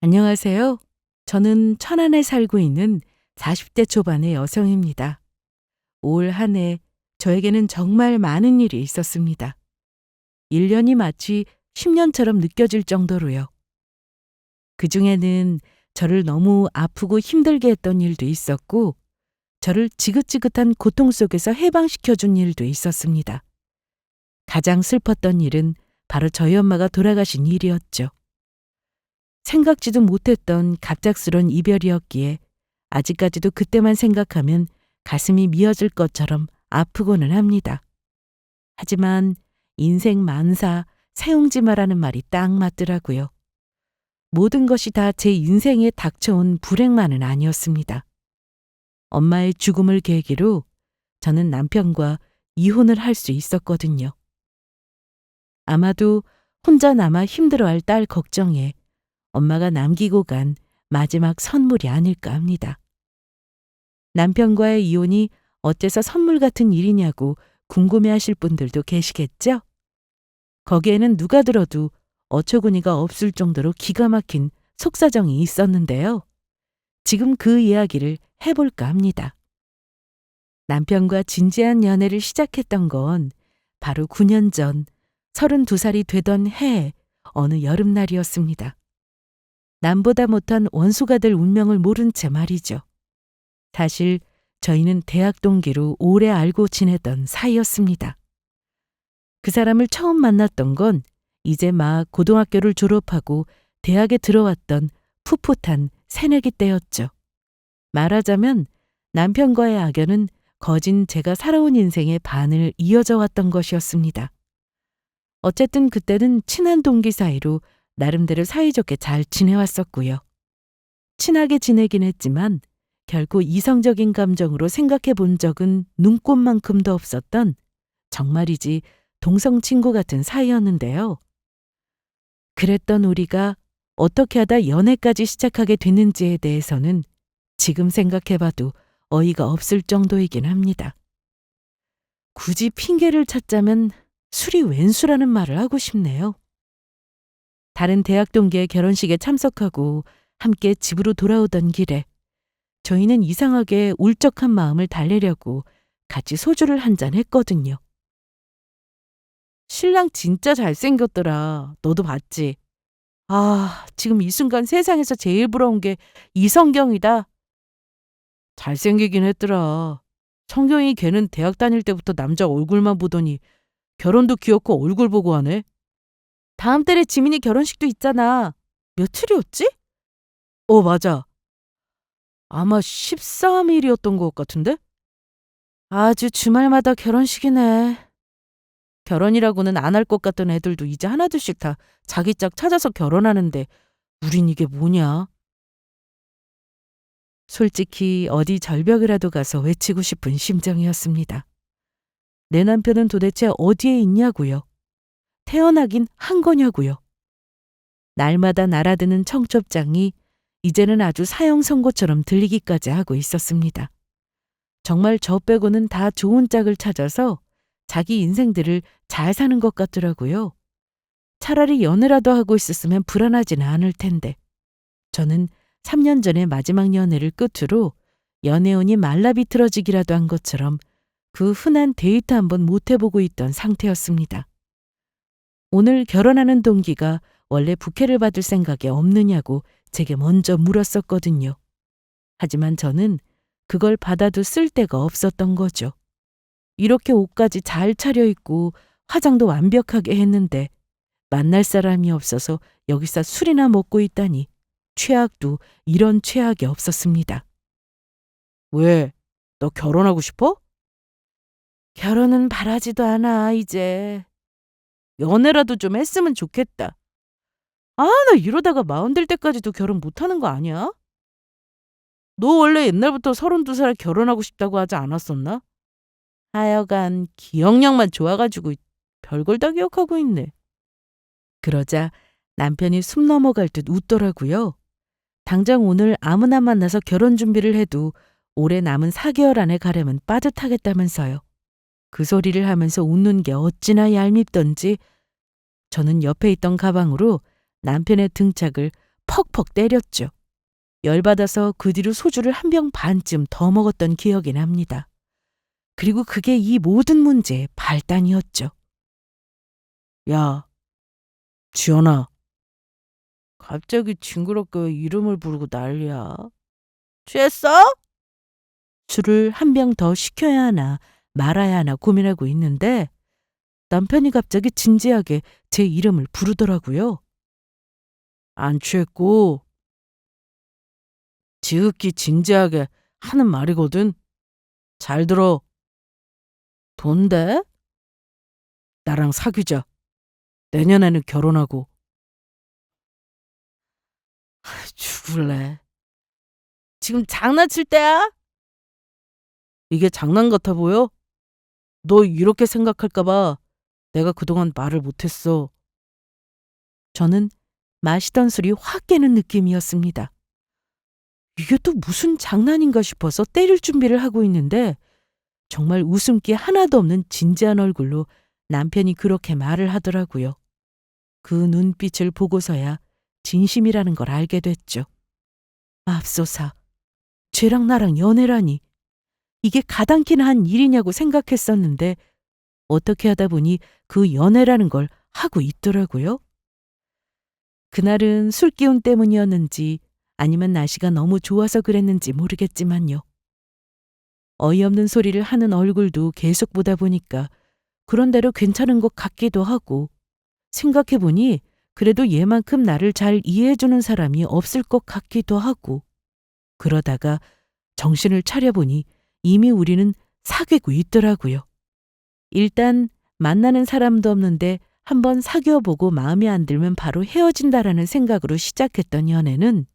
안녕하세요. 저는 천안에 살고 있는 40대 초반의 여성입니다. 올 한 해 저에게는 정말 많은 일이 있었습니다. 1년이 마치 10년처럼 느껴질 정도로요. 그 중에는 저를 너무 아프고 힘들게 했던 일도 있었고, 저를 지긋지긋한 고통 속에서 해방시켜준 일도 있었습니다. 가장 슬펐던 일은 바로 저희 엄마가 돌아가신 일이었죠. 생각지도 못했던 갑작스런 이별이었기에 아직까지도 그때만 생각하면 가슴이 미어질 것처럼 아프고는 합니다. 하지만 인생 만사 사용지마라는 말이 딱 맞더라고요. 모든 것이 다 제 인생에 닥쳐온 불행만은 아니었습니다. 엄마의 죽음을 계기로 저는 남편과 이혼을 할 수 있었거든요. 아마도 혼자 남아 힘들어할 딸 걱정에 엄마가 남기고 간 마지막 선물이 아닐까 합니다. 남편과의 이혼이 어째서 선물 같은 일이냐고 궁금해하실 분들도 계시겠죠? 거기에는 누가 들어도 어처구니가 없을 정도로 기가 막힌 속사정이 있었는데요. 지금 그 이야기를 해볼까 합니다. 남편과 진지한 연애를 시작했던 건 바로 9년 전 32살이 되던 해의 어느 여름날이었습니다. 남보다 못한 원수가 될 운명을 모른 채 말이죠. 사실 저희는 대학 동기로 오래 알고 지내던 사이였습니다. 그 사람을 처음 만났던 건 이제 막 고등학교를 졸업하고 대학에 들어왔던 풋풋한 새내기 때였죠. 말하자면 남편과의 악연은 거진 제가 살아온 인생의 반을 이어져 왔던 것이었습니다. 어쨌든 그때는 친한 동기 사이로 나름대로 사이좋게 잘 지내왔었고요. 친하게 지내긴 했지만 결코 이성적인 감정으로 생각해 본 적은 눈꼽만큼도 없었던 정말이지 동성 친구 같은 사이였는데요. 그랬던 우리가 어떻게 하다 연애까지 시작하게 됐는지에 대해서는 지금 생각해봐도 어이가 없을 정도이긴 합니다. 굳이 핑계를 찾자면 술이 웬수라는 말을 하고 싶네요. 다른 대학 동기의 결혼식에 참석하고 함께 집으로 돌아오던 길에 저희는 이상하게 울적한 마음을 달래려고 같이 소주를 한잔 했거든요. 신랑 진짜 잘생겼더라. 너도 봤지? 아, 지금 이 순간 세상에서 제일 부러운 게 이성경이다. 잘생기긴 했더라. 성경이 걔는 대학 다닐 때부터 남자 얼굴만 보더니 결혼도 귀엽고 얼굴 보고 하네. 다음 달에 지민이 결혼식도 있잖아. 며칠이었지? 맞아. 아마 13일이었던 것 같은데? 아주 주말마다 결혼식이네. 결혼이라고는 안 할 것 같던 애들도 이제 하나둘씩 다 자기 짝 찾아서 결혼하는데 우린 이게 뭐냐? 솔직히 어디 절벽이라도 가서 외치고 싶은 심정이었습니다. 내 남편은 도대체 어디에 있냐고요? 태어나긴 한 거냐고요? 날마다 날아드는 청첩장이 이제는 아주 사형 선고처럼 들리기까지 하고 있었습니다. 정말 저 빼고는 다 좋은 짝을 찾아서 자기 인생들을 잘 사는 것 같더라고요. 차라리 연애라도 하고 있었으면 불안하지는 않을 텐데. 저는 3년 전에 마지막 연애를 끝으로 연애운이 말라비틀어지기라도 한 것처럼 그 흔한 데이트 한번 못 해보고 있던 상태였습니다. 오늘 결혼하는 동기가 원래 부케를 받을 생각이 없느냐고 제게 먼저 물었었거든요. 하지만 저는 그걸 받아도 쓸 데가 없었던 거죠. 이렇게 옷까지 잘 차려입고 화장도 완벽하게 했는데 만날 사람이 없어서 여기서 술이나 먹고 있다니 최악도 이런 최악이 없었습니다. 왜? 너 결혼하고 싶어? 결혼은 바라지도 않아, 이제. 연애라도 좀 했으면 좋겠다. 아, 나 이러다가 마흔 될 때까지도 결혼 못하는 거 아니야? 너 원래 옛날부터 32살 결혼하고 싶다고 하지 않았었나? 하여간 기억력만 좋아가지고 별걸 다 기억하고 있네. 그러자 남편이 숨 넘어갈 듯 웃더라고요. 당장 오늘 아무나 만나서 결혼 준비를 해도 올해 남은 4개월 안에 가려면 빠듯하겠다면서요. 그 소리를 하면서 웃는 게 어찌나 얄밉던지 저는 옆에 있던 가방으로 남편의 등짝을 퍽퍽 때렸죠. 열받아서 그 뒤로 소주를 한 병 반쯤 더 먹었던 기억이 납니다. 그리고 그게 이 모든 문제의 발단이었죠. 야, 지연아. 갑자기 징그럽게 이름을 부르고 난리야. 취했어? 술을 한 병 더 시켜야 하나 말아야 하나 고민하고 있는데 남편이 갑자기 진지하게 제 이름을 부르더라고요. 안 취했고 지극히 진지하게 하는 말이거든. 잘 들어. 돈데? 나랑 사귀자. 내년에는 결혼하고. 죽을래. 지금 장난칠 때야? 이게 장난 같아 보여? 너 이렇게 생각할까 봐 내가 그동안 말을 못했어. 저는 마시던 술이 확 깨는 느낌이었습니다. 이게 또 무슨 장난인가 싶어서 때릴 준비를 하고 있는데 정말 웃음기 하나도 없는 진지한 얼굴로 남편이 그렇게 말을 하더라고요. 그 눈빛을 보고서야 진심이라는 걸 알게 됐죠. 맙소사, 쟤랑 나랑 연애라니. 이게 가당키나 한 일이냐고 생각했었는데 어떻게 하다 보니 그 연애라는 걸 하고 있더라고요. 그날은 술 기운 때문이었는지 아니면 날씨가 너무 좋아서 그랬는지 모르겠지만요. 어이없는 소리를 하는 얼굴도 계속 보다 보니까 그런 대로 괜찮은 것 같기도 하고 생각해보니 그래도 얘만큼 나를 잘 이해해주는 사람이 없을 것 같기도 하고 그러다가 정신을 차려보니 이미 우리는 사귀고 있더라고요. 일단 만나는 사람도 없는데 한번 사귀어보고 마음에 안 들면 바로 헤어진다라는 생각으로 시작했던 연애는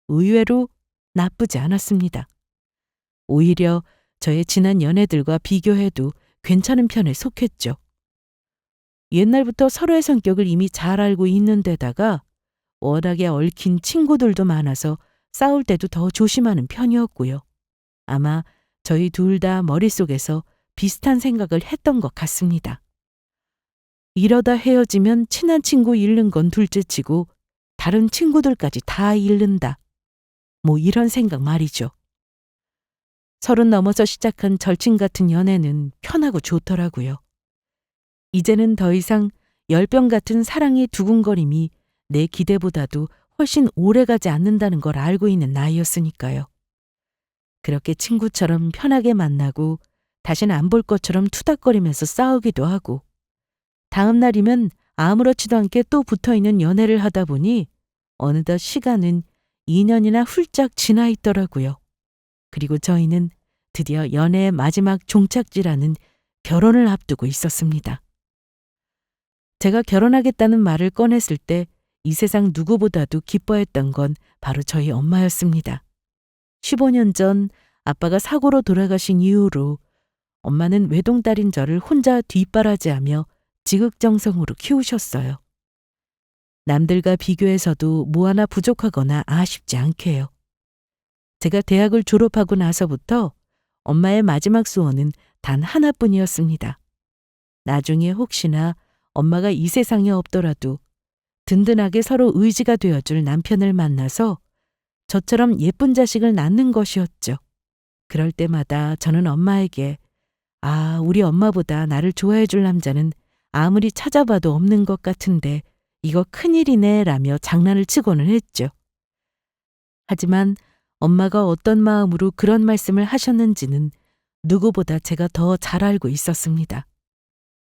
의외로 나쁘지 않았습니다. 오히려 저의 지난 연애들과 비교해도 괜찮은 편에 속했죠. 옛날부터 서로의 성격을 이미 잘 알고 있는 데다가 워낙에 얽힌 친구들도 많아서 싸울 때도 더 조심하는 편이었고요. 아마 저희 둘 다 머릿속에서 비슷한 생각을 했던 것 같습니다. 이러다 헤어지면 친한 친구 잃는 건 둘째치고 다른 친구들까지 다 잃는다. 뭐 이런 생각 말이죠. 30 넘어서 시작한 절친 같은 연애는 편하고 좋더라고요. 이제는 더 이상 열병 같은 사랑의 두근거림이 내 기대보다도 훨씬 오래가지 않는다는 걸 알고 있는 나이였으니까요. 그렇게 친구처럼 편하게 만나고 다시는 안 볼 것처럼 투닥거리면서 싸우기도 하고 다음 날이면 아무렇지도 않게 또 붙어있는 연애를 하다 보니 어느덧 시간은 2년이나 훌쩍 지나 있더라고요. 그리고 저희는 드디어 연애의 마지막 종착지라는 결혼을 앞두고 있었습니다. 제가 결혼하겠다는 말을 꺼냈을 때 이 세상 누구보다도 기뻐했던 건 바로 저희 엄마였습니다. 15년 전 아빠가 사고로 돌아가신 이후로 엄마는 외동딸인 저를 혼자 뒷바라지하며 지극정성으로 키우셨어요. 남들과 비교해서도 뭐 하나 부족하거나 아쉽지 않게요. 제가 대학을 졸업하고 나서부터 엄마의 마지막 소원은 단 하나뿐이었습니다. 나중에 혹시나 엄마가 이 세상에 없더라도 든든하게 서로 의지가 되어줄 남편을 만나서 저처럼 예쁜 자식을 낳는 것이었죠. 그럴 때마다 저는 엄마에게 우리 엄마보다 나를 좋아해줄 남자는 아무리 찾아봐도 없는 것 같은데 이거 큰일이네 라며 장난을 치고는 했죠. 하지만 엄마가 어떤 마음으로 그런 말씀을 하셨는지는 누구보다 제가 더 잘 알고 있었습니다.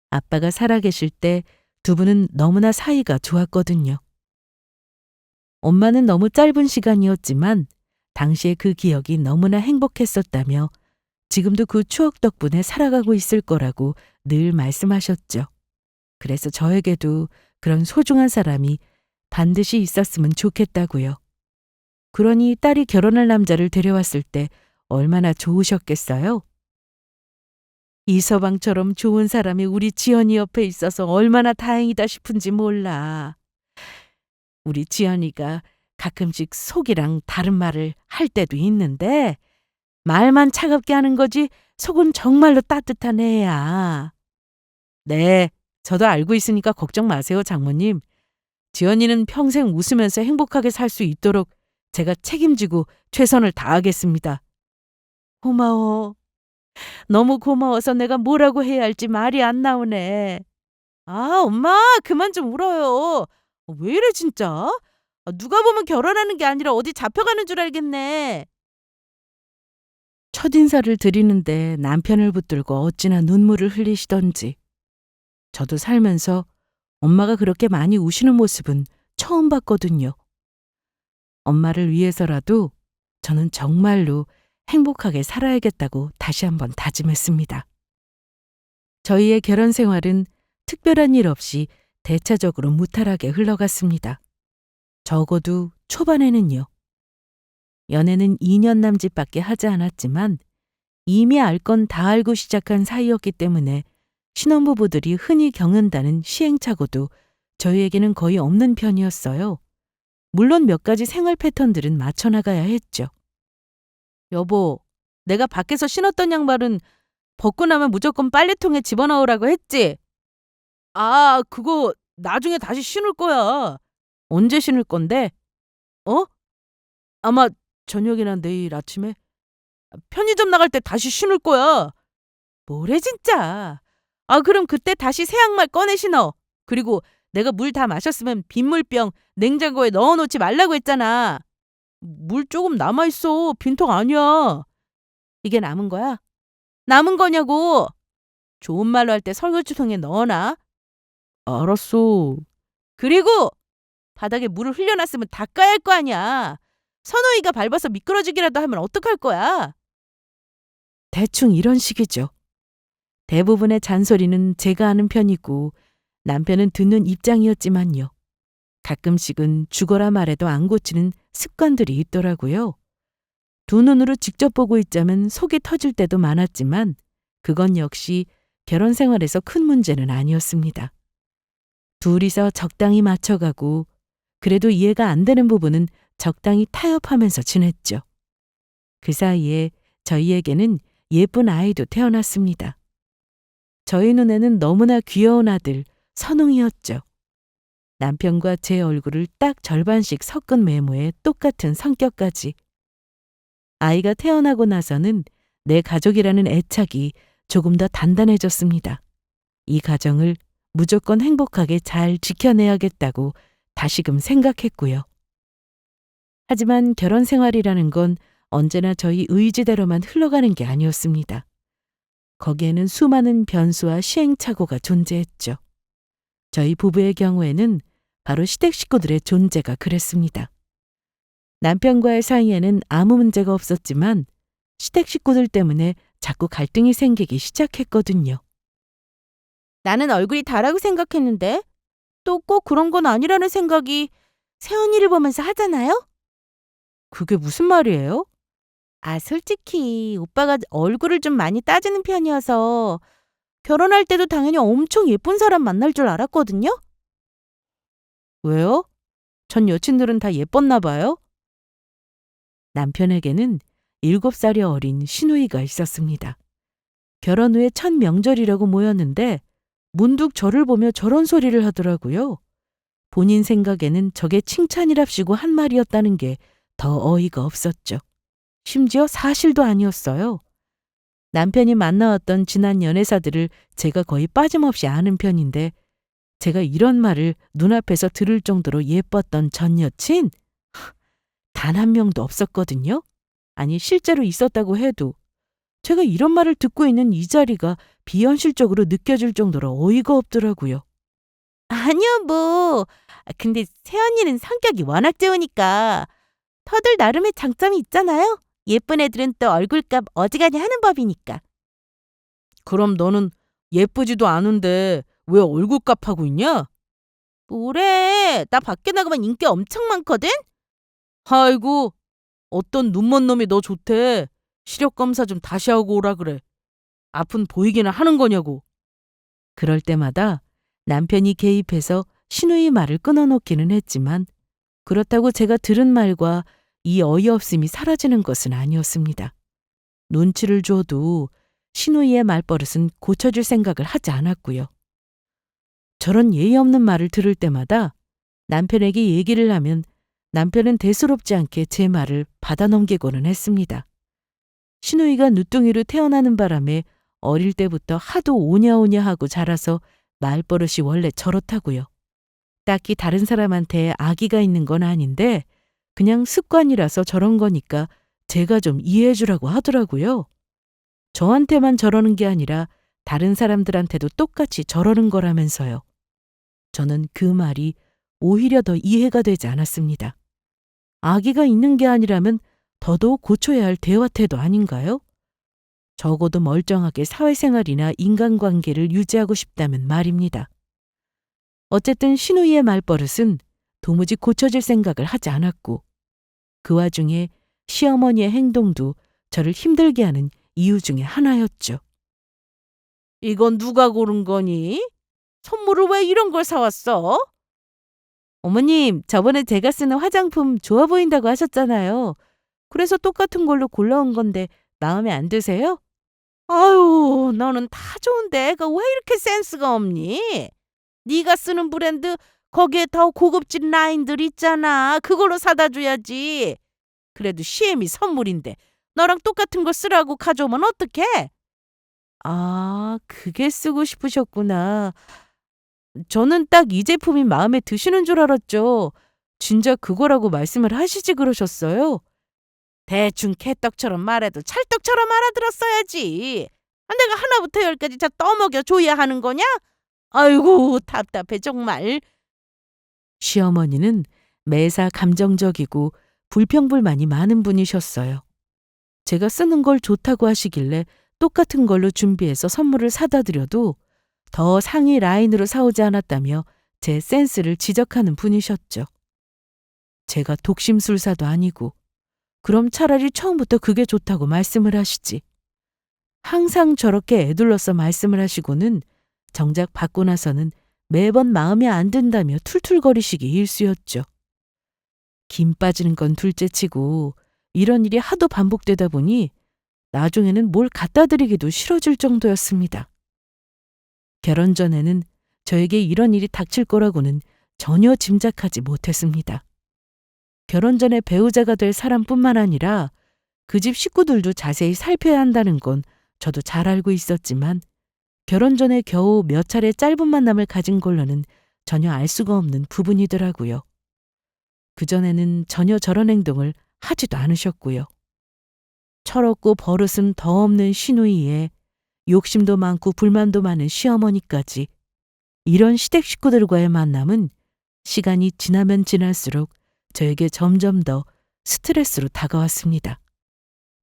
아빠가 살아계실 때 두 분은 너무나 사이가 좋았거든요. 엄마는 너무 짧은 시간이었지만 당시에 그 기억이 너무나 행복했었다며 지금도 그 추억 덕분에 살아가고 있을 거라고 늘 말씀하셨죠. 그래서 저에게도 그런 소중한 사람이 반드시 있었으면 좋겠다고요. 그러니 딸이 결혼할 남자를 데려왔을 때 얼마나 좋으셨겠어요? 이서방처럼 좋은 사람이 우리 지연이 옆에 있어서 얼마나 다행이다 싶은지 몰라. 우리 지연이가 가끔씩 속이랑 다른 말을 할 때도 있는데 말만 차갑게 하는 거지 속은 정말로 따뜻한 애야. 네, 저도 알고 있으니까 걱정 마세요, 장모님. 지연이는 평생 웃으면서 행복하게 살 수 있도록 제가 책임지고 최선을 다하겠습니다. 고마워. 너무 고마워서 내가 뭐라고 해야 할지 말이 안 나오네. 아, 엄마, 그만 좀 울어요. 왜 이래, 진짜? 누가 보면 결혼하는 게 아니라 어디 잡혀가는 줄 알겠네. 첫인사를 드리는데 남편을 붙들고 어찌나 눈물을 흘리시던지. 저도 살면서 엄마가 그렇게 많이 우시는 모습은 처음 봤거든요. 엄마를 위해서라도 저는 정말로 행복하게 살아야겠다고 다시 한번 다짐했습니다. 저희의 결혼 생활은 특별한 일 없이 대체적으로 무탈하게 흘러갔습니다. 적어도 초반에는요. 연애는 2년 남짓밖에 하지 않았지만 이미 알 건 다 알고 시작한 사이였기 때문에 신혼부부들이 흔히 겪는다는 시행착오도 저희에게는 거의 없는 편이었어요. 물론 몇 가지 생활 패턴들은 맞춰나가야 했죠. 여보, 내가 밖에서 신었던 양말은 벗고 나면 무조건 빨래통에 집어넣으라고 했지? 아, 그거 나중에 다시 신을 거야. 언제 신을 건데? 어? 아마 저녁이나 내일 아침에? 편의점 나갈 때 다시 신을 거야. 뭐래 진짜. 아, 그럼 그때 다시 새 양말 꺼내 신어. 그리고 내가 물 다 마셨으면 빗물병 냉장고에 넣어놓지 말라고 했잖아. 물 조금 남아있어. 빈통 아니야. 이게 남은 거야? 남은 거냐고. 좋은 말로 할 때 설거지통에 넣어놔. 알았어. 그리고 바닥에 물을 흘려놨으면 닦아야 할 거 아니야. 선우이가 밟아서 미끄러지기라도 하면 어떡할 거야? 대충 이런 식이죠. 대부분의 잔소리는 제가 하는 편이고 남편은 듣는 입장이었지만요. 가끔씩은 죽어라 말해도 안 고치는 습관들이 있더라고요. 두 눈으로 직접 보고 있자면 속이 터질 때도 많았지만 그건 역시 결혼 생활에서 큰 문제는 아니었습니다. 둘이서 적당히 맞춰가고 그래도 이해가 안 되는 부분은 적당히 타협하면서 지냈죠. 그 사이에 저희에게는 예쁜 아이도 태어났습니다. 저희 눈에는 너무나 귀여운 아들 선웅이었죠. 남편과 제 얼굴을 딱 절반씩 섞은 외모에 똑같은 성격까지. 아이가 태어나고 나서는 내 가족이라는 애착이 조금 더 단단해졌습니다. 이 가정을 무조건 행복하게 잘 지켜내야겠다고 다시금 생각했고요. 하지만 결혼 생활이라는 건 언제나 저희 의지대로만 흘러가는 게 아니었습니다. 거기에는 수많은 변수와 시행착오가 존재했죠. 저희 부부의 경우에는 바로 시댁 식구들의 존재가 그랬습니다. 남편과의 사이에는 아무 문제가 없었지만 시댁 식구들 때문에 자꾸 갈등이 생기기 시작했거든요. 나는 얼굴이 다라고 생각했는데 또 꼭 그런 건 아니라는 생각이 세연이를 보면서 하잖아요? 그게 무슨 말이에요? 아, 솔직히 오빠가 얼굴을 좀 많이 따지는 편이어서 결혼할 때도 당연히 엄청 예쁜 사람 만날 줄 알았거든요? 왜요? 전 여친들은 다 예뻤나 봐요? 남편에게는 7살이 어린 시누이가 있었습니다. 결혼 후에 첫 명절이라고 모였는데 문득 저를 보며 저런 소리를 하더라고요. 본인 생각에는 저게 칭찬이랍시고 한 말이었다는 게 더 어이가 없었죠. 심지어 사실도 아니었어요. 남편이 만나왔던 지난 연애사들을 제가 거의 빠짐없이 아는 편인데 제가 이런 말을 눈앞에서 들을 정도로 예뻤던 전 여친? 단 한 명도 없었거든요. 아니, 실제로 있었다고 해도 제가 이런 말을 듣고 있는 이 자리가 비현실적으로 느껴질 정도로 어이가 없더라고요. 아니요, 뭐. 근데 세연이는 성격이 워낙 좋으니까 터들 나름의 장점이 있잖아요. 예쁜 애들은 또 얼굴값 어지간히 하는 법이니까. 그럼 너는 예쁘지도 않은데 왜 얼굴값 하고 있냐? 뭐래, 나 밖에 나가면 인기 엄청 많거든? 아이고, 어떤 눈먼 놈이 너 좋대. 시력 검사 좀 다시 하고 오라 그래. 앞은 보이기는 하는 거냐고. 그럴 때마다 남편이 개입해서 시누이 말을 끊어놓기는 했지만 그렇다고 제가 들은 말과 이 어이없음이 사라지는 것은 아니었습니다. 눈치를 줘도 시누이의 말버릇은 고쳐줄 생각을 하지 않았고요. 저런 예의 없는 말을 들을 때마다 남편에게 얘기를 하면 남편은 대수롭지 않게 제 말을 받아넘기고는 했습니다. 시누이가 누뚱이로 태어나는 바람에 어릴 때부터 하도 오냐오냐 하고 자라서 말버릇이 원래 저렇다고요. 딱히 다른 사람한테 악의가 있는 건 아닌데 그냥 습관이라서 저런 거니까 제가 좀 이해해 주라고 하더라고요. 저한테만 저러는 게 아니라 다른 사람들한테도 똑같이 저러는 거라면서요. 저는 그 말이 오히려 더 이해가 되지 않았습니다. 악의가 있는 게 아니라면 더더욱 고쳐야 할 대화 태도 아닌가요? 적어도 멀쩡하게 사회생활이나 인간관계를 유지하고 싶다면 말입니다. 어쨌든 시누이의 말버릇은 도무지 고쳐질 생각을 하지 않았고 그 와중에 시어머니의 행동도 저를 힘들게 하는 이유 중에 하나였죠. 이건 누가 고른 거니? 선물을 왜 이런 걸 사왔어? 어머님, 저번에 제가 쓰는 화장품 좋아 보인다고 하셨잖아요. 그래서 똑같은 걸로 골라온 건데 마음에 안 드세요? 아유, 너는 다 좋은데 그 왜 이렇게 센스가 없니? 네가 쓰는 브랜드 거기에 더 고급진 라인들 있잖아. 그걸로 사다 줘야지. 그래도 시엠이 선물인데 너랑 똑같은 거 쓰라고 가져오면 어떡해? 아, 그게 쓰고 싶으셨구나. 저는 딱 이 제품이 마음에 드시는 줄 알았죠. 진짜 그거라고 말씀을 하시지 그러셨어요? 대충 개떡처럼 말해도 찰떡처럼 알아들었어야지. 내가 하나부터 열까지 다 떠먹여 줘야 하는 거냐? 아이고 답답해 정말. 시어머니는 매사 감정적이고 불평불만이 많은 분이셨어요. 제가 쓰는 걸 좋다고 하시길래 똑같은 걸로 준비해서 선물을 사다 드려도 더 상위 라인으로 사오지 않았다며 제 센스를 지적하는 분이셨죠. 제가 독심술사도 아니고 그럼 차라리 처음부터 그게 좋다고 말씀을 하시지. 항상 저렇게 애둘러서 말씀을 하시고는 정작 받고 나서는 매번 마음에 안 든다며 툴툴거리시기 일쑤였죠. 김 빠지는 건 둘째치고 이런 일이 하도 반복되다 보니 나중에는 뭘 갖다 드리기도 싫어질 정도였습니다. 결혼 전에는 저에게 이런 일이 닥칠 거라고는 전혀 짐작하지 못했습니다. 결혼 전에 배우자가 될 사람뿐만 아니라 그 집 식구들도 자세히 살펴야 한다는 건 저도 잘 알고 있었지만 결혼 전에 겨우 몇 차례 짧은 만남을 가진 걸로는 전혀 알 수가 없는 부분이더라고요. 그전에는 전혀 저런 행동을 하지도 않으셨고요. 철없고 버릇은 더 없는 시누이에 욕심도 많고 불만도 많은 시어머니까지 이런 시댁 식구들과의 만남은 시간이 지나면 지날수록 저에게 점점 더 스트레스로 다가왔습니다.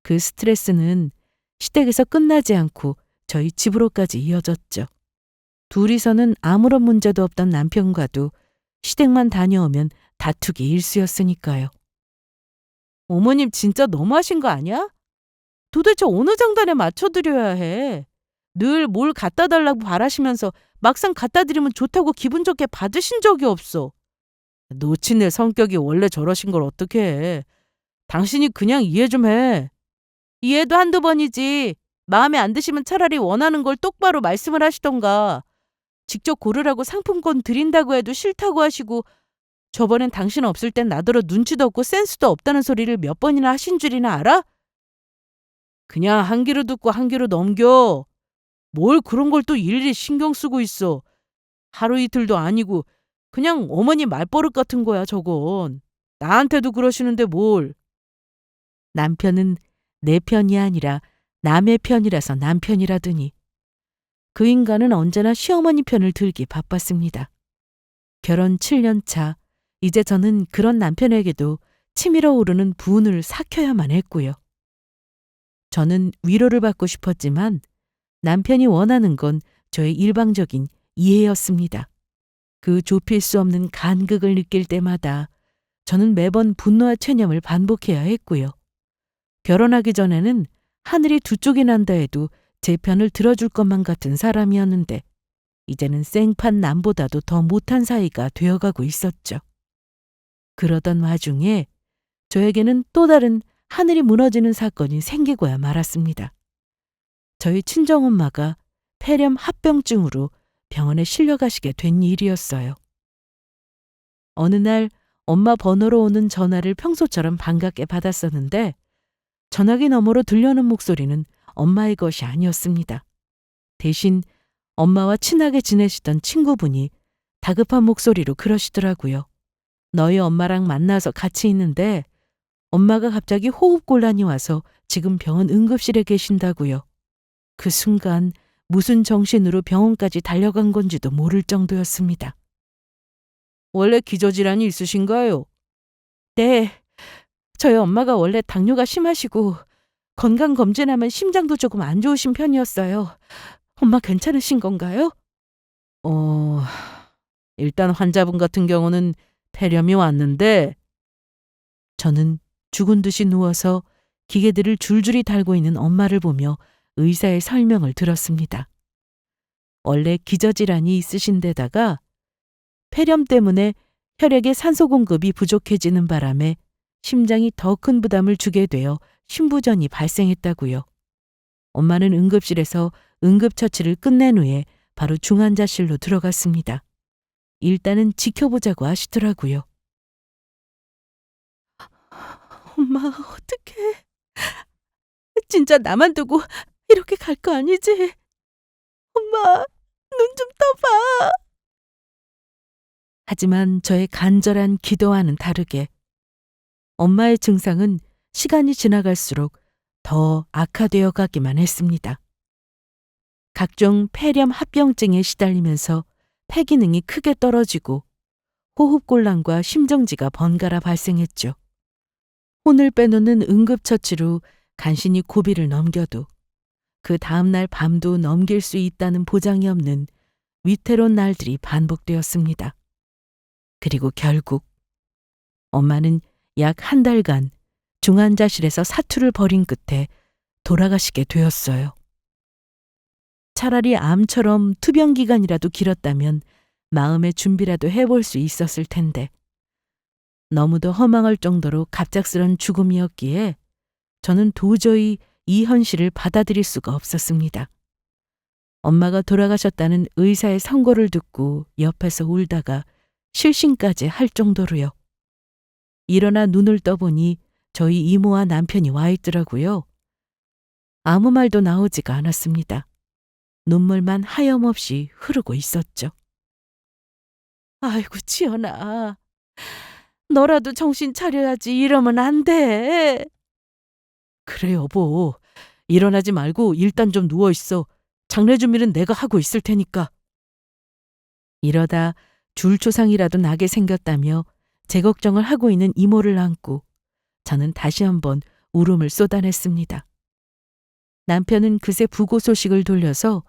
그 스트레스는 시댁에서 끝나지 않고 저희 집으로까지 이어졌죠. 둘이서는 아무런 문제도 없던 남편과도 시댁만 다녀오면 다투기 일쑤였으니까요. 어머님 진짜 너무하신 거 아니야? 도대체 어느 장단에 맞춰드려야 해? 늘 뭘 갖다 달라고 바라시면서 막상 갖다 드리면 좋다고 기분 좋게 받으신 적이 없어. 놓친애 성격이 원래 저러신 걸 어떻게 해. 당신이 그냥 이해 좀 해. 이해도 한두 번이지. 마음에 안 드시면 차라리 원하는 걸 똑바로 말씀을 하시던가. 직접 고르라고 상품권 드린다고 해도 싫다고 하시고 저번엔 당신 없을 땐 나더러 눈치도 없고 센스도 없다는 소리를 몇 번이나 하신 줄이나 알아? 그냥 한 귀로 듣고 한 귀로 넘겨. 뭘 그런 걸 또 일일이 신경 쓰고 있어. 하루 이틀도 아니고 그냥 어머니 말버릇 같은 거야 저건. 나한테도 그러시는데 뭘. 남편은 내 편이 아니라 남의 편이라서 남편이라더니 그 인간은 언제나 시어머니 편을 들기 바빴습니다. 결혼 7년 차, 이제 저는 그런 남편에게도 치밀어 오르는 분을 삭혀야만 했고요. 저는 위로를 받고 싶었지만 남편이 원하는 건 저의 일방적인 이해였습니다. 그 좁힐 수 없는 간극을 느낄 때마다 저는 매번 분노와 체념을 반복해야 했고요. 결혼하기 전에는 하늘이 두 쪽이 난다 해도 제 편을 들어줄 것만 같은 사람이었는데 이제는 생판 남보다도 더 못한 사이가 되어가고 있었죠. 그러던 와중에 저에게는 또 다른 하늘이 무너지는 사건이 생기고야 말았습니다. 저희 친정엄마가 폐렴 합병증으로 병원에 실려가시게 된 일이었어요. 어느 날 엄마 번호로 오는 전화를 평소처럼 반갑게 받았었는데 전화기 너머로 들려오는 목소리는 엄마의 것이 아니었습니다. 대신 엄마와 친하게 지내시던 친구분이 다급한 목소리로 그러시더라고요. 너희 엄마랑 만나서 같이 있는데 엄마가 갑자기 호흡곤란이 와서 지금 병원 응급실에 계신다고요. 그 순간 무슨 정신으로 병원까지 달려간 건지도 모를 정도였습니다. 원래 기저질환이 있으신가요? 네. 저희 엄마가 원래 당뇨가 심하시고 건강검진하면 심장도 조금 안 좋으신 편이었어요. 엄마 괜찮으신 건가요? 어, 일단 환자분 같은 경우는 폐렴이 왔는데 저는 죽은 듯이 누워서 기계들을 줄줄이 달고 있는 엄마를 보며 의사의 설명을 들었습니다. 원래 기저질환이 있으신 데다가 폐렴 때문에 혈액의 산소 공급이 부족해지는 바람에 심장이 더 큰 부담을 주게 되어 심부전이 발생했다고요. 엄마는 응급실에서 응급처치를 끝낸 후에 바로 중환자실로 들어갔습니다. 일단은 지켜보자고 하시더라고요. 엄마, 어떡해. 진짜 나만 두고 이렇게 갈 거 아니지? 엄마, 눈 좀 떠봐. 하지만 저의 간절한 기도와는 다르게 엄마의 증상은 시간이 지나갈수록 더 악화되어 가기만 했습니다. 각종 폐렴 합병증에 시달리면서 폐 기능이 크게 떨어지고 호흡곤란과 심정지가 번갈아 발생했죠. 혼을 빼놓는 응급처치로 간신히 고비를 넘겨도 그 다음날 밤도 넘길 수 있다는 보장이 없는 위태로운 날들이 반복되었습니다. 그리고 결국 엄마는 약 한 달간 중환자실에서 사투를 벌인 끝에 돌아가시게 되었어요. 차라리 암처럼 투병 기간이라도 길었다면 마음의 준비라도 해볼 수 있었을 텐데 너무도 허망할 정도로 갑작스런 죽음이었기에 저는 도저히 이 현실을 받아들일 수가 없었습니다. 엄마가 돌아가셨다는 의사의 선고를 듣고 옆에서 울다가 실신까지 할 정도로요. 일어나 눈을 떠보니 저희 이모와 남편이 와 있더라고요. 아무 말도 나오지가 않았습니다. 눈물만 하염없이 흐르고 있었죠. 아이고 지연아, 너라도 정신 차려야지. 이러면 안 돼. 그래 여보, 일어나지 말고 일단 좀 누워있어. 장례 준비는 내가 하고 있을 테니까. 이러다 줄초상이라도 나게 생겼다며 제 걱정을 하고 있는 이모를 안고 저는 다시 한번 울음을 쏟아냈습니다. 남편은 그새 부고 소식을 돌려서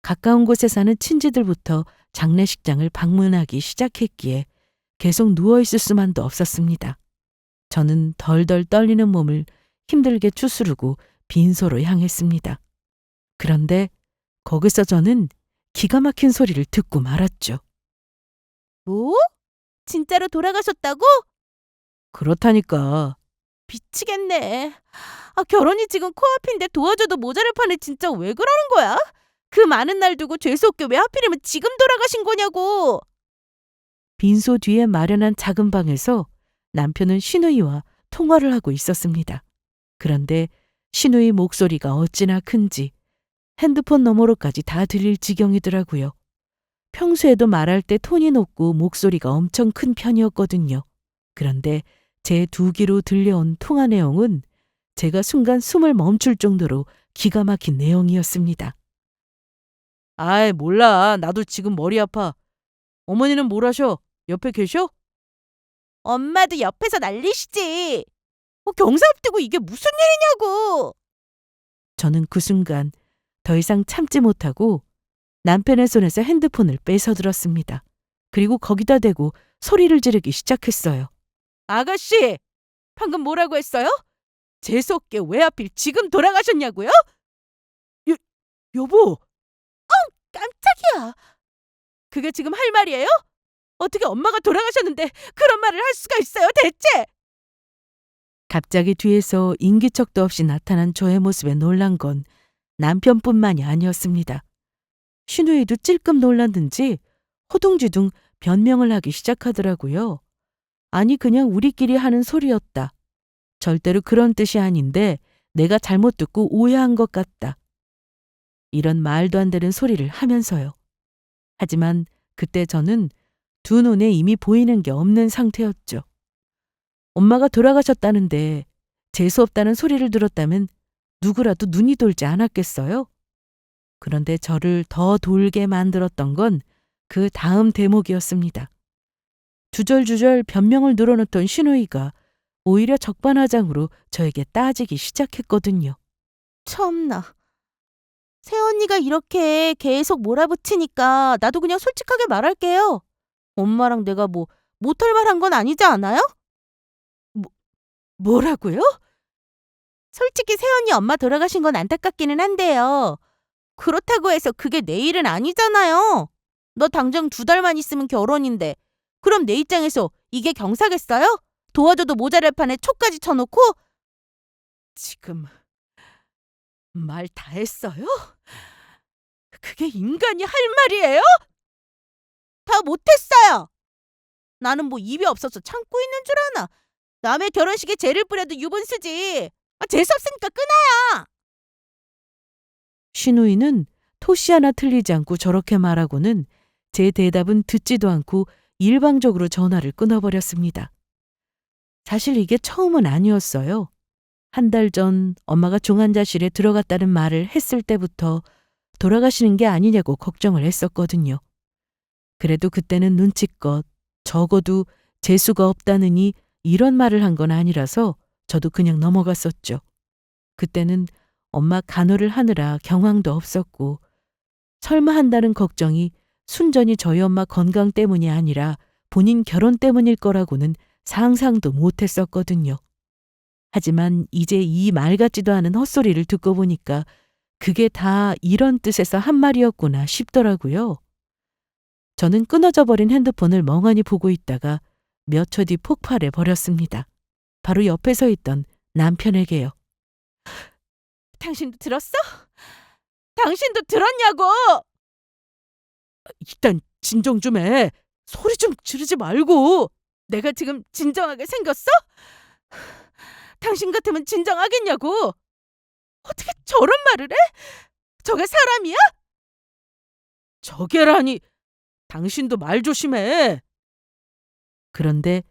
가까운 곳에 사는 친지들부터 장례식장을 방문하기 시작했기에 계속 누워있을 수만도 없었습니다. 저는 덜덜 떨리는 몸을 힘들게 추스르고 빈소로 향했습니다. 그런데 거기서 저는 기가 막힌 소리를 듣고 말았죠. 뭐? 진짜로 돌아가셨다고? 그렇다니까. 미치겠네. 결혼이 지금 코앞인데 도와줘도 모자랄 판에 진짜 왜 그러는 거야? 그 많은 날 두고 죄수없게 왜 하필이면 지금 돌아가신 거냐고. 빈소 뒤에 마련한 작은 방에서 남편은 시누이와 통화를 하고 있었습니다. 그런데 시누이 목소리가 어찌나 큰지 핸드폰 너머로까지 다 들릴 지경이더라고요. 평소에도 말할 때 톤이 높고 목소리가 엄청 큰 편이었거든요. 그런데 제 두 귀로 들려온 통화 내용은 제가 순간 숨을 멈출 정도로 기가 막힌 내용이었습니다. 아이 몰라. 나도 지금 머리 아파. 어머니는 뭘 하셔? 옆에 계셔? 엄마도 옆에서 난리시지. 경사 앞두고 이게 무슨 일이냐고. 저는 그 순간 더 이상 참지 못하고 남편의 손에서 핸드폰을 뺏어들었습니다. 그리고 거기다 대고 소리를 지르기 시작했어요. 아가씨, 방금 뭐라고 했어요? 재수없게 왜 하필 지금 돌아가셨냐고요? 여보. 깜짝이야. 그게 지금 할 말이에요? 어떻게 엄마가 돌아가셨는데 그런 말을 할 수가 있어요, 대체? 갑자기 뒤에서 인기척도 없이 나타난 저의 모습에 놀란 건 남편뿐만이 아니었습니다. 시누이도 찔끔 놀랐는지 허둥지둥 변명을 하기 시작하더라고요. 아니, 그냥 우리끼리 하는 소리였다. 절대로 그런 뜻이 아닌데 내가 잘못 듣고 오해한 것 같다. 이런 말도 안 되는 소리를 하면서요. 하지만 그때 저는 두 눈에 이미 보이는 게 없는 상태였죠. 엄마가 돌아가셨다는데 재수없다는 소리를 들었다면 누구라도 눈이 돌지 않았겠어요? 그런데 저를 더 돌게 만들었던 건 그 다음 대목이었습니다. 주절주절 변명을 늘어놓던 신우이가 오히려 적반하장으로 저에게 따지기 시작했거든요. 참나. 새언니가 이렇게 계속 몰아붙이니까 나도 그냥 솔직하게 말할게요. 엄마랑 내가 뭐 못할 말 한 건 아니지 않아요? 뭐라고요? 솔직히 새언니 엄마 돌아가신 건 안타깝기는 한데요. 그렇다고 해서 그게 내 일은 아니잖아요. 너 당장 2달만 있으면 결혼인데 그럼 내 입장에서 이게 경사겠어요? 도와줘도 모자랄 판에 촉까지 쳐놓고? 지금 말 다 했어요? 그게 인간이 할 말이에요? 다 못했어요. 나는 뭐 입이 없어서 참고 있는 줄 아나. 남의 결혼식에 재를 뿌려도 유분수지. 재수없으니까 끊어. 신우이는 토시 하나 틀리지 않고 저렇게 말하고는 제 대답은 듣지도 않고 일방적으로 전화를 끊어버렸습니다. 사실 이게 처음은 아니었어요. 한 달 전 엄마가 종환자실에 들어갔다는 말을 했을 때부터 돌아가시는 게 아니냐고 걱정을 했었거든요. 그래도 그때는 눈치껏 적어도 재수가 없다느니 이런 말을 한 건 아니라서 저도 그냥 넘어갔었죠. 그때는 엄마 간호를 하느라 경황도 없었고 설마 한다는 걱정이 순전히 저희 엄마 건강 때문이 아니라 본인 결혼 때문일 거라고는 상상도 못했었거든요. 하지만 이제 이 말 같지도 않은 헛소리를 듣고 보니까 그게 다 이런 뜻에서 한 말이었구나 싶더라고요. 저는 끊어져 버린 핸드폰을 멍하니 보고 있다가 몇 초 뒤 폭발해 버렸습니다. 바로 옆에 서 있던 남편에게요. 당신도 들었어? 당신도 들었냐고! 일단 진정 좀 해. 소리 좀 지르지 말고. 내가 지금 진정하게 생겼어? 당신 같으면 진정하겠냐고! 어떻게 저런 말을 해? 저게 사람이야? 저게라니. 당신도 말 조심해. 그런데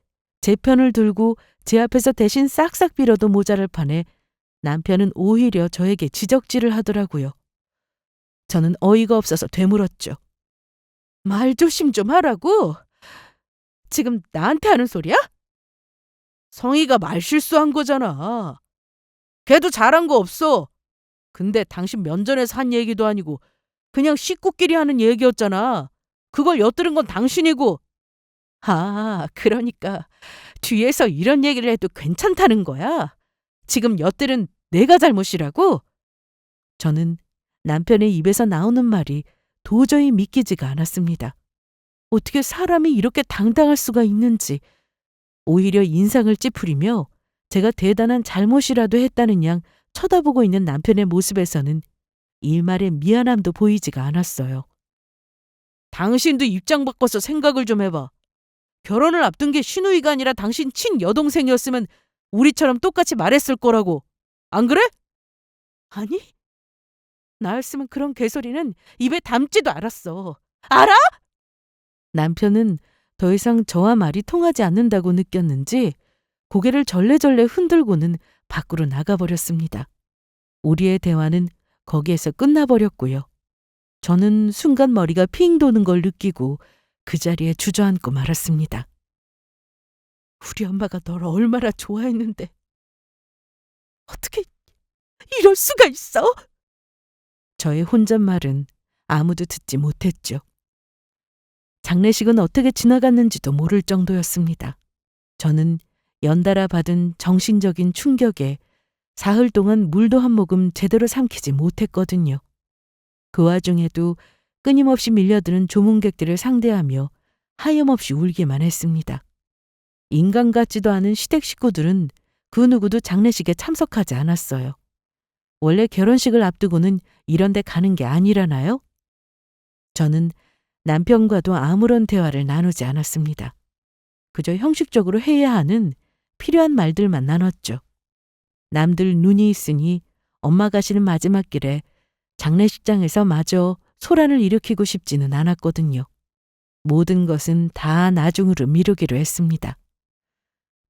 제 편을 들고 제 앞에서 대신 싹싹 빌어도 모자랄 판에 남편은 오히려 저에게 지적질을 하더라고요. 저는 어이가 없어서 되물었죠. 말 조심 좀 하라고? 지금 나한테 하는 소리야? 성희가 말 실수한 거잖아. 걔도 잘한 거 없어. 근데 당신 면전에서 한 얘기도 아니고 그냥 식구끼리 하는 얘기였잖아. 그걸 엿들은 건 당신이고. 아, 그러니까 뒤에서 이런 얘기를 해도 괜찮다는 거야? 지금 엿들은 내가 잘못이라고? 저는 남편의 입에서 나오는 말이 도저히 믿기지가 않았습니다. 어떻게 사람이 이렇게 당당할 수가 있는지, 오히려 인상을 찌푸리며 제가 대단한 잘못이라도 했다는 양 쳐다보고 있는 남편의 모습에서는 일말의 미안함도 보이지가 않았어요. 당신도 입장 바꿔서 생각을 좀 해봐. 결혼을 앞둔 게 신우이가 아니라 당신 친여동생이었으면 우리처럼 똑같이 말했을 거라고. 안 그래? 아니, 나였으면 그런 개소리는 입에 담지도 않았어. 알아? 남편은 더 이상 저와 말이 통하지 않는다고 느꼈는지 고개를 절레절레 흔들고는 밖으로 나가버렸습니다. 우리의 대화는 거기에서 끝나버렸고요. 저는 순간 머리가 핑 도는 걸 느끼고 그 자리에 주저앉고 말았습니다. 우리 엄마가 널 얼마나 좋아했는데 어떻게 이럴 수가 있어? 저의 혼잣말은 아무도 듣지 못했죠. 장례식은 어떻게 지나갔는지도 모를 정도였습니다. 저는 연달아 받은 정신적인 충격에 사흘 동안 물도 한 모금 제대로 삼키지 못했거든요. 그 와중에도 끊임없이 밀려드는 조문객들을 상대하며 하염없이 울기만 했습니다. 인간 같지도 않은 시댁 식구들은 그 누구도 장례식에 참석하지 않았어요. 원래 결혼식을 앞두고는 이런 데 가는 게 아니라나요? 저는 남편과도 아무런 대화를 나누지 않았습니다. 그저 형식적으로 해야 하는 필요한 말들만 나눴죠. 남들 눈이 있으니 엄마 가시는 마지막 길에 장례식장에서 마저 소란을 일으키고 싶지는 않았거든요. 모든 것은 다 나중으로 미루기로 했습니다.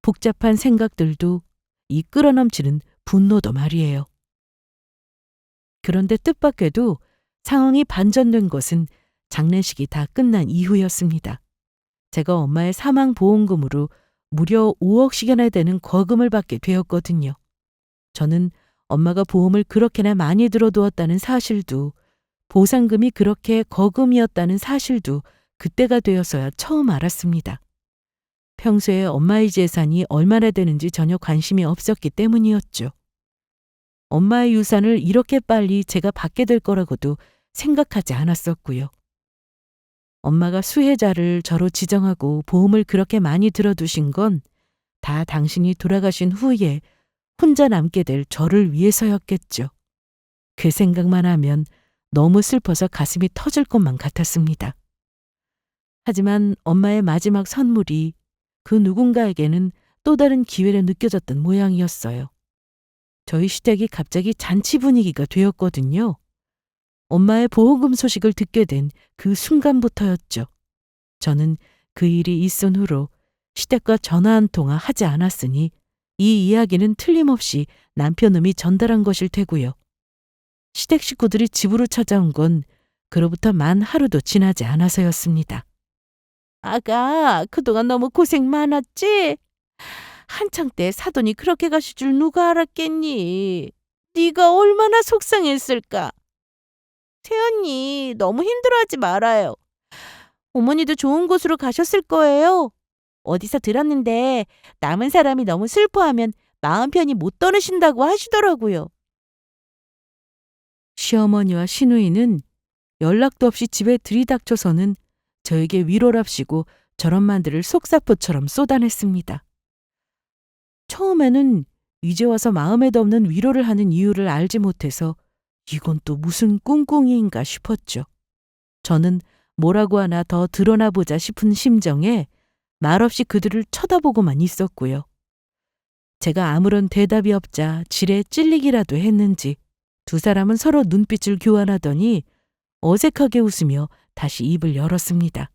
복잡한 생각들도 이 끌어넘치는 분노도 말이에요. 그런데 뜻밖에도 상황이 반전된 것은 장례식이 다 끝난 이후였습니다. 제가 엄마의 사망보험금으로 무려 5억씩이나 되는 거금을 받게 되었거든요. 저는 엄마가 보험을 그렇게나 많이 들어두었다는 사실도, 보상금이 그렇게 거금이었다는 사실도 그때가 되어서야 처음 알았습니다. 평소에 엄마의 재산이 얼마나 되는지 전혀 관심이 없었기 때문이었죠. 엄마의 유산을 이렇게 빨리 제가 받게 될 거라고도 생각하지 않았었고요. 엄마가 수혜자를 저로 지정하고 보험을 그렇게 많이 들어두신 건 다 당신이 돌아가신 후에 혼자 남게 될 저를 위해서였겠죠. 그 생각만 하면 너무 슬퍼서 가슴이 터질 것만 같았습니다. 하지만 엄마의 마지막 선물이 그 누군가에게는 또 다른 기회로 느껴졌던 모양이었어요. 저희 시댁이 갑자기 잔치 분위기가 되었거든요. 엄마의 보험금 소식을 듣게 된 그 순간부터였죠. 저는 그 일이 있은 후로 시댁과 전화 한 통화 하지 않았으니 이 이야기는 틀림없이 남편놈이 전달한 것일 테고요. 시댁 식구들이 집으로 찾아온 건 그로부터 만 하루도 지나지 않아서였습니다. 아가, 그동안 너무 고생 많았지? 한창 때 사돈이 그렇게 가실 줄 누가 알았겠니? 네가 얼마나 속상했을까? 새언니, 너무 힘들어하지 말아요. 어머니도 좋은 곳으로 가셨을 거예요. 어디서 들었는데 남은 사람이 너무 슬퍼하면 마음 편히 못 떠나신다고 하시더라고요. 시어머니와 시누이는 연락도 없이 집에 들이닥쳐서는 저에게 위로랍시고 저런 말들을 속사포처럼 쏟아냈습니다. 처음에는 이제 와서 마음에도 없는 위로를 하는 이유를 알지 못해서 이건 또 무슨 꿍꿍이인가 싶었죠. 저는 뭐라고 하나 더 드러나 보자 싶은 심정에 말없이 그들을 쳐다보고만 있었고요. 제가 아무런 대답이 없자 지레 찔리기라도 했는지 두 사람은 서로 눈빛을 교환하더니 어색하게 웃으며 다시 입을 열었습니다.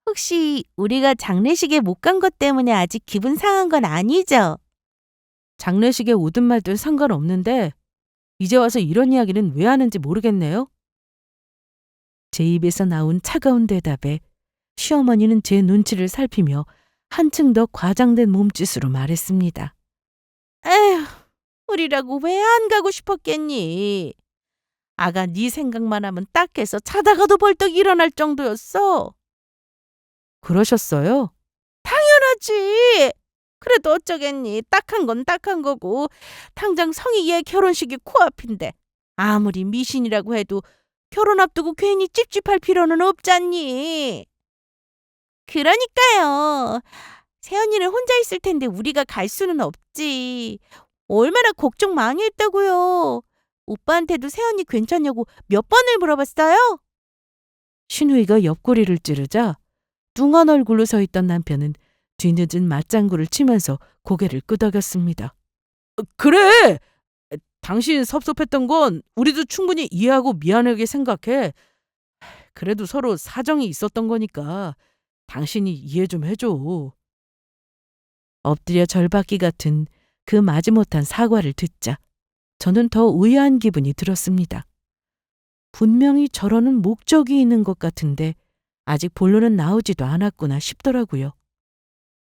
혹시 우리가 장례식에 못 간 것 때문에 아직 기분 상한 건 아니죠? 장례식에 오든 말든 상관없는데 이제 와서 이런 이야기는 왜 하는지 모르겠네요. 제 입에서 나온 차가운 대답에 시어머니는 제 눈치를 살피며 한층 더 과장된 몸짓으로 말했습니다. 에휴, 우리라고 왜 안 가고 싶었겠니? 아가 네 생각만 하면 딱해서 자다가도 벌떡 일어날 정도였어. 그러셨어요? 당연하지. 그래도 어쩌겠니? 딱한 건 딱한 거고 당장 성희 얘 결혼식이 코앞인데 아무리 미신이라고 해도 결혼 앞두고 괜히 찝찝할 필요는 없잖니. 그러니까요. 새언니는 혼자 있을 텐데 우리가 갈 수는 없지. 얼마나 걱정 많이 했다고요. 오빠한테도 새언니 괜찮냐고 몇 번을 물어봤어요? 신우이가 옆구리를 찌르자 뚱한 얼굴로 서 있던 남편은 뒤늦은 맞장구를 치면서 고개를 끄덕였습니다. 그래! 당신 섭섭했던 건 우리도 충분히 이해하고 미안하게 생각해. 그래도 서로 사정이 있었던 거니까 당신이 이해 좀 해줘. 엎드려 절받기 같은 그 마지못한 사과를 듣자 저는 더 의아한 기분이 들었습니다. 분명히 저러는 목적이 있는 것 같은데 아직 본론은 나오지도 않았구나 싶더라고요.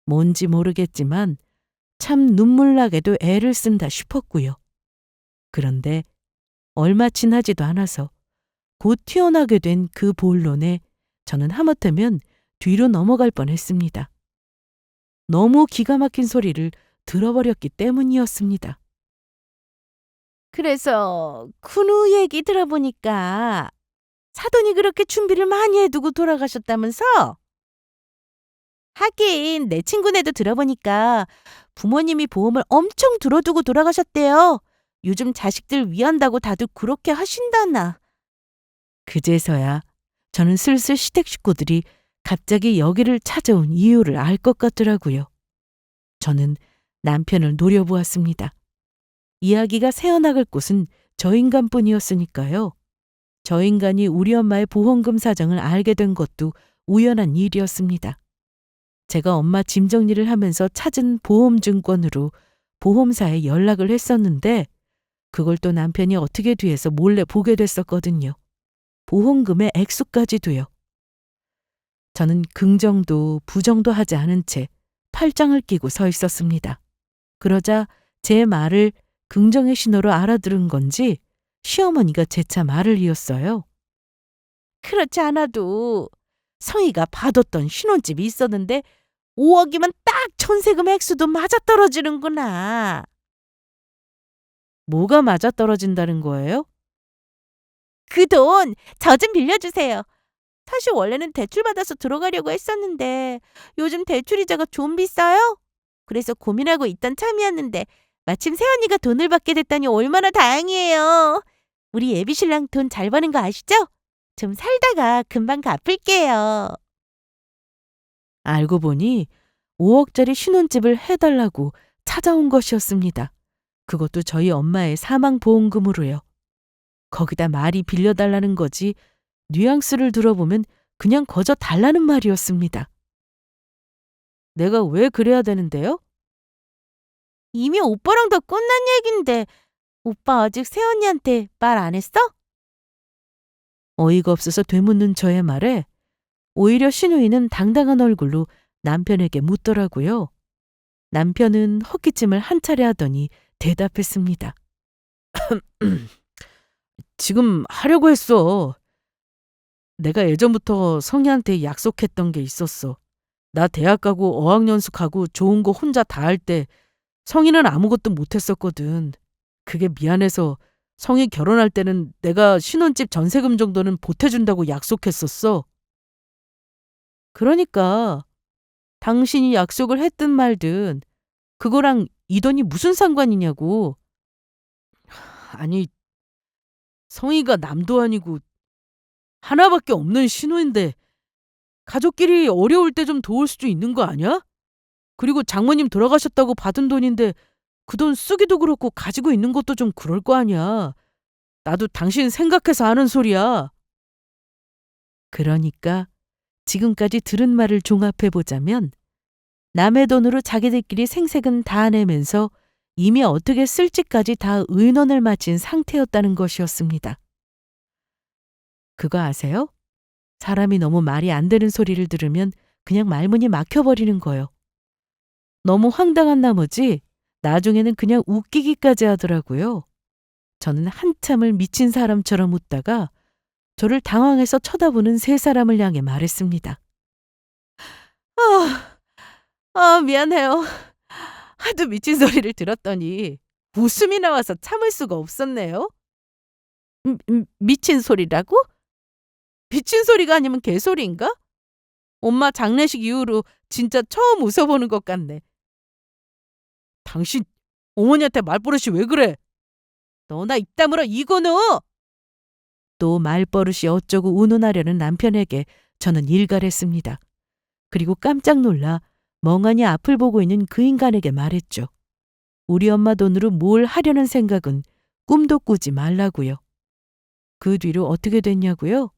뭔지 모르겠지만 참 눈물나게도 애를 쓴다 싶었고요. 그런데 얼마 지나지도 않아서 곧 튀어나오게 된 그 본론에 저는 하마터면 뒤로 넘어갈 뻔했습니다. 너무 기가 막힌 소리를 들어버렸기 때문이었습니다. 그래서 군우 얘기 들어보니까 사돈이 그렇게 준비를 많이 해두고 돌아가셨다면서? 하긴 내 친구네도 들어보니까 부모님이 보험을 엄청 들어두고 돌아가셨대요. 요즘 자식들 위한다고 다들 그렇게 하신다나. 그제서야 저는 슬슬 시댁 식구들이 갑자기 여기를 찾아온 이유를 알 것 같더라고요. 저는 남편을 노려보았습니다. 이야기가 새어나갈 곳은 저 인간뿐이었으니까요. 저 인간이 우리 엄마의 보험금 사정을 알게 된 것도 우연한 일이었습니다. 제가 엄마 짐 정리를 하면서 찾은 보험증권으로 보험사에 연락을 했었는데 그걸 또 남편이 어떻게 뒤에서 몰래 보게 됐었거든요. 보험금의 액수까지도요. 저는 긍정도 부정도 하지 않은 채 팔짱을 끼고 서 있었습니다. 그러자 제 말을 긍정의 신호로 알아들은 건지 시어머니가 재차 말을 이었어요. 그렇지 않아도 성희가 봐뒀던 신혼집이 있었는데 5억이면 딱 전세금 액수도 맞아떨어지는구나. 뭐가 맞아떨어진다는 거예요? 그 돈 저 좀 빌려주세요. 사실 원래는 대출받아서 들어가려고 했었는데 요즘 대출 이자가 좀 비싸요. 그래서 고민하고 있던 참이었는데 마침 새언니가 돈을 받게 됐다니 얼마나 다행이에요. 우리 예비 신랑 돈 잘 버는 거 아시죠? 좀 살다가 금방 갚을게요. 알고 보니 5억짜리 신혼집을 해달라고 찾아온 것이었습니다. 그것도 저희 엄마의 사망보험금으로요. 거기다 말이 빌려달라는 거지 뉘앙스를 들어보면 그냥 거저 달라는 말이었습니다. 내가 왜 그래야 되는데요? 이미 오빠랑 다 끝난 얘긴데 오빠 아직 새언니한테 말 안 했어? 어이가 없어서 되묻는 저의 말에 오히려 신우이는 당당한 얼굴로 남편에게 묻더라고요. 남편은 헛기침을 한 차례 하더니 대답했습니다. 지금 하려고 했어. 내가 예전부터 성희한테 약속했던 게 있었어. 나 대학 가고 어학연수 가고 좋은 거 혼자 다 할 때 성희는 아무것도 못했었거든. 그게 미안해서 성희 결혼할 때는 내가 신혼집 전세금 정도는 보태준다고 약속했었어. 그러니까 당신이 약속을 했든 말든 그거랑 이 돈이 무슨 상관이냐고. 아니, 성희가 남도 아니고 하나밖에 없는 신우인데 가족끼리 어려울 때 좀 도울 수도 있는 거 아니야? 그리고 장모님 돌아가셨다고 받은 돈인데 그 돈 쓰기도 그렇고 가지고 있는 것도 좀 그럴 거 아니야. 나도 당신 생각해서 하는 소리야. 그러니까 지금까지 들은 말을 종합해보자면 남의 돈으로 자기들끼리 생색은 다 내면서 이미 어떻게 쓸지까지 다 의논을 마친 상태였다는 것이었습니다. 그거 아세요? 사람이 너무 말이 안 되는 소리를 들으면 그냥 말문이 막혀버리는 거요. 너무 황당한 나머지 나중에는 그냥 웃기기까지 하더라고요. 저는 한참을 미친 사람처럼 웃다가 저를 당황해서 쳐다보는 세 사람을 향해 말했습니다. 미안해요. 하도 미친 소리를 들었더니 웃음이 나와서 참을 수가 없었네요. 미친 소리라고? 미친 소리가 아니면 개소리인가? 엄마 장례식 이후로 진짜 처음 웃어보는 것 같네. 당신 어머니한테 말버릇이 왜 그래? 너나 입 다물어 이건우! 또 말버릇이 어쩌고 운운하려는 남편에게 저는 일갈했습니다. 그리고 깜짝 놀라 멍하니 앞을 보고 있는 그 인간에게 말했죠. 우리 엄마 돈으로 뭘 하려는 생각은 꿈도 꾸지 말라고요. 그 뒤로 어떻게 됐냐고요?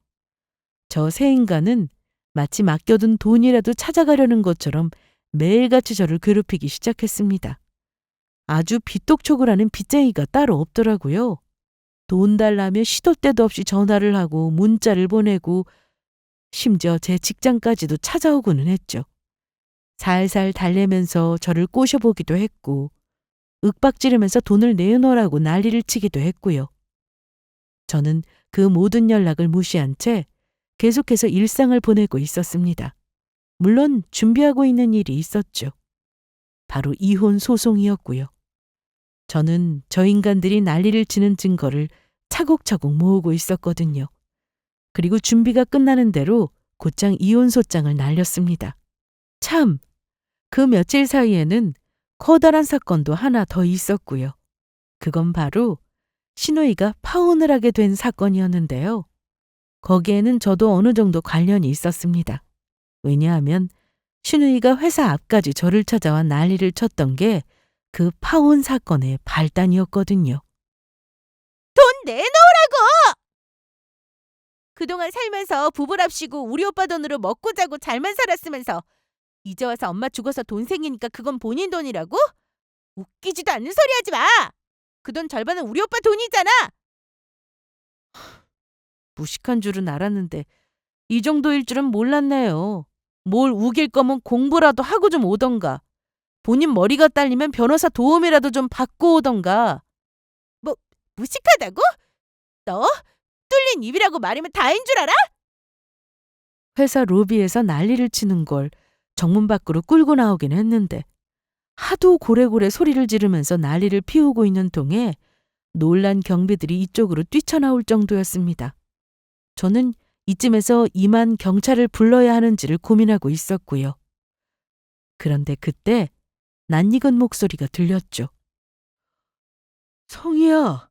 저 새 인간은 마치 맡겨둔 돈이라도 찾아가려는 것처럼 매일같이 저를 괴롭히기 시작했습니다. 아주 빚독촉을 하는 빚쟁이가 따로 없더라고요. 돈 달라며 시도 때도 없이 전화를 하고 문자를 보내고 심지어 제 직장까지도 찾아오고는 했죠. 살살 달래면서 저를 꼬셔보기도 했고 윽박지르면서 돈을 내놓으라고 난리를 치기도 했고요. 저는 그 모든 연락을 무시한 채 계속해서 일상을 보내고 있었습니다. 물론 준비하고 있는 일이 있었죠. 바로 이혼 소송이었고요. 저는 저 인간들이 난리를 치는 증거를 차곡차곡 모으고 있었거든요. 그리고 준비가 끝나는 대로 곧장 이혼 소장을 날렸습니다. 참, 그 며칠 사이에는 커다란 사건도 하나 더 있었고요. 그건 바로 신우이가 파혼을 하게 된 사건이었는데요. 거기에는 저도 어느 정도 관련이 있었습니다. 왜냐하면 신우이가 회사 앞까지 저를 찾아와 난리를 쳤던 게 그 파혼 사건의 발단이었거든요. 돈 내놓으라고! 그동안 살면서 부부랍시고 우리 오빠 돈으로 먹고 자고 잘만 살았으면서 이제 와서 엄마 죽어서 돈 생기니까 그건 본인 돈이라고? 웃기지도 않는 소리 하지 마! 그 돈 절반은 우리 오빠 돈이잖아! 무식한 줄은 알았는데 이 정도일 줄은 몰랐네요. 뭘 우길 거면 공부라도 하고 좀 오던가. 본인 머리가 딸리면 변호사 도움이라도 좀 받고 오던가. 뭐, 무식하다고? 너? 뚫린 입이라고 말하면 다인 줄 알아? 회사 로비에서 난리를 치는 걸 정문 밖으로 끌고 나오긴 했는데 하도 고래고래 소리를 지르면서 난리를 피우고 있는 동에 놀란 경비들이 이쪽으로 뛰쳐나올 정도였습니다. 저는 이쯤에서 이만 경찰을 불러야 하는지를 고민하고 있었고요. 그런데 그때 낯익은 목소리가 들렸죠. 성희야.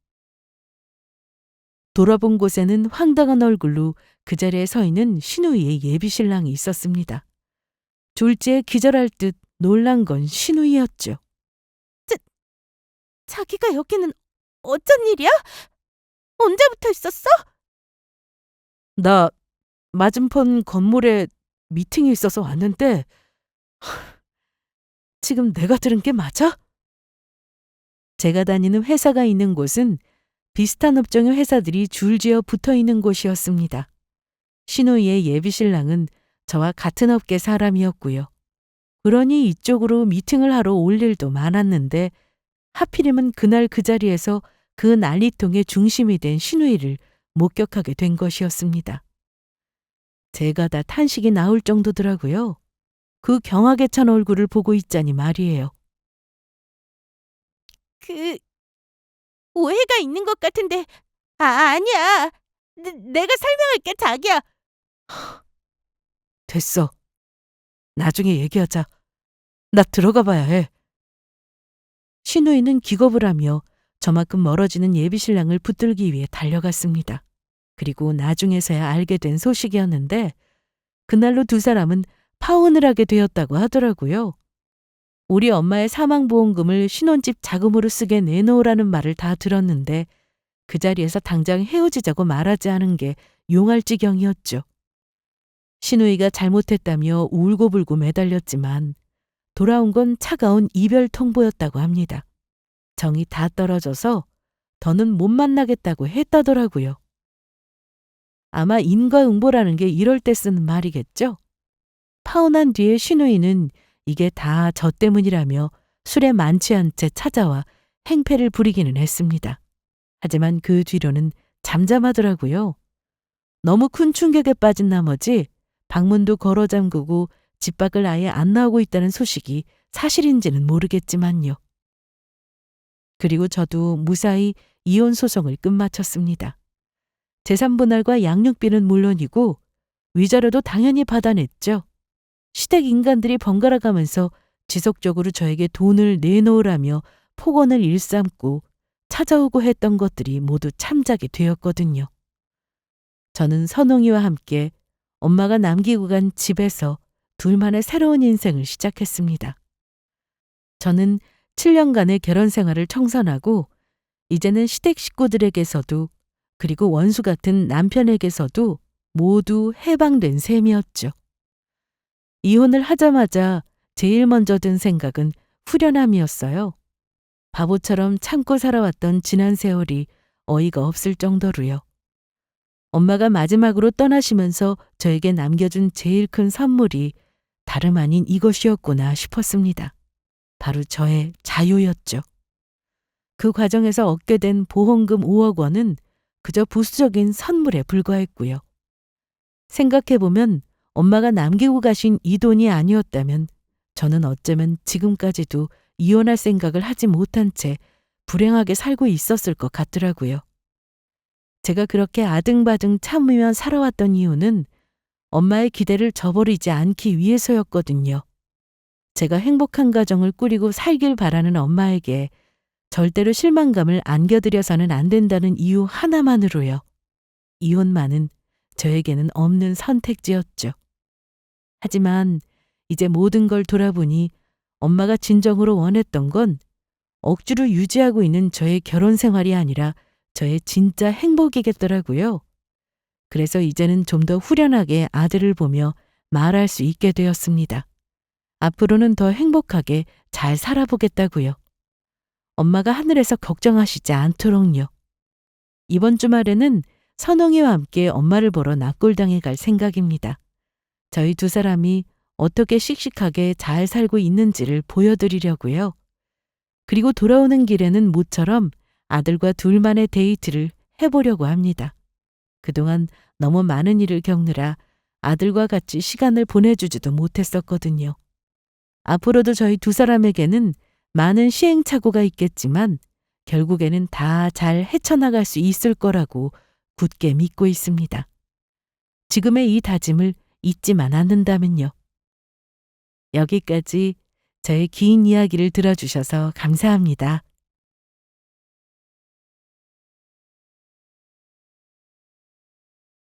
돌아본 곳에는 황당한 얼굴로 그 자리에 서 있는 신우이의 예비신랑이 있었습니다. 졸지에 기절할 듯 놀란 건 신우이였죠. 자기가 여기는 어쩐 일이야? 언제부터 있었어? 나 맞은편 건물에 미팅이 있어서 왔는데 지금 내가 들은 게 맞아? 제가 다니는 회사가 있는 곳은 비슷한 업종의 회사들이 줄지어 붙어 있는 곳이었습니다. 신우이의 예비신랑은 저와 같은 업계 사람이었고요. 그러니 이쪽으로 미팅을 하러 올 일도 많았는데 하필이면 그날 그 자리에서 그 난리통의 중심이 된 신우이를 목격하게 된 것이었습니다. 제가 다 탄식이 나올 정도더라고요. 그 경악에 찬 얼굴을 보고 있자니 말이에요. 오해가 있는 것 같은데, 아니야. 내가 설명할게, 자기야. 됐어. 나중에 얘기하자. 나 들어가 봐야 해. 신우이는 기겁을 하며 저만큼 멀어지는 예비신랑을 붙들기 위해 달려갔습니다. 그리고 나중에서야 알게 된 소식이었는데 그날로 두 사람은 파혼을 하게 되었다고 하더라고요. 우리 엄마의 사망보험금을 신혼집 자금으로 쓰게 내놓으라는 말을 다 들었는데 그 자리에서 당장 헤어지자고 말하지 않은 게 용할 지경이었죠. 신우이가 잘못했다며 울고불고 매달렸지만 돌아온 건 차가운 이별 통보였다고 합니다. 정이 다 떨어져서 더는 못 만나겠다고 했다더라고요. 아마 인과응보라는 게 이럴 때 쓰는 말이겠죠? 파혼한 뒤에 신우이는 이게 다 저 때문이라며 술에 만취한 채 찾아와 행패를 부리기는 했습니다. 하지만 그 뒤로는 잠잠하더라고요. 너무 큰 충격에 빠진 나머지 방문도 걸어 잠그고 집 밖을 아예 안 나오고 있다는 소식이 사실인지는 모르겠지만요. 그리고 저도 무사히 이혼 소송을 끝마쳤습니다. 재산분할과 양육비는 물론이고 위자료도 당연히 받아냈죠. 시댁 인간들이 번갈아 가면서 지속적으로 저에게 돈을 내놓으라며 폭언을 일삼고 찾아오고 했던 것들이 모두 참작이 되었거든요. 저는 선홍이와 함께 엄마가 남기고 간 집에서 둘만의 새로운 인생을 시작했습니다. 저는 7년간의 결혼 생활을 청산하고 이제는 시댁 식구들에게서도 그리고 원수 같은 남편에게서도 모두 해방된 셈이었죠. 이혼을 하자마자 제일 먼저 든 생각은 후련함이었어요. 바보처럼 참고 살아왔던 지난 세월이 어이가 없을 정도로요. 엄마가 마지막으로 떠나시면서 저에게 남겨준 제일 큰 선물이 다름 아닌 이것이었구나 싶었습니다. 바로 저의 자유였죠. 그 과정에서 얻게 된 보험금 5억 원은 그저 부수적인 선물에 불과했고요. 생각해보면 엄마가 남기고 가신 이 돈이 아니었다면 저는 어쩌면 지금까지도 이혼할 생각을 하지 못한 채 불행하게 살고 있었을 것 같더라고요. 제가 그렇게 아등바등 참으며 살아왔던 이유는 엄마의 기대를 저버리지 않기 위해서였거든요. 제가 행복한 가정을 꾸리고 살길 바라는 엄마에게 절대로 실망감을 안겨드려서는 안 된다는 이유 하나만으로요. 이혼만은 저에게는 없는 선택지였죠. 하지만 이제 모든 걸 돌아보니 엄마가 진정으로 원했던 건 억지로 유지하고 있는 저의 결혼 생활이 아니라 저의 진짜 행복이겠더라고요. 그래서 이제는 좀 더 후련하게 아들을 보며 말할 수 있게 되었습니다. 앞으로는 더 행복하게 잘 살아보겠다고요. 엄마가 하늘에서 걱정하시지 않도록요. 이번 주말에는 선홍이와 함께 엄마를 보러 납골당에 갈 생각입니다. 저희 두 사람이 어떻게 씩씩하게 잘 살고 있는지를 보여드리려고요. 그리고 돌아오는 길에는 모처럼 아들과 둘만의 데이트를 해보려고 합니다. 그동안 너무 많은 일을 겪느라 아들과 같이 시간을 보내주지도 못했었거든요. 앞으로도 저희 두 사람에게는 많은 시행착오가 있겠지만 결국에는 다 잘 헤쳐나갈 수 있을 거라고 굳게 믿고 있습니다. 지금의 이 다짐을 잊지만 않는다면요. 여기까지 저의 긴 이야기를 들어주셔서 감사합니다.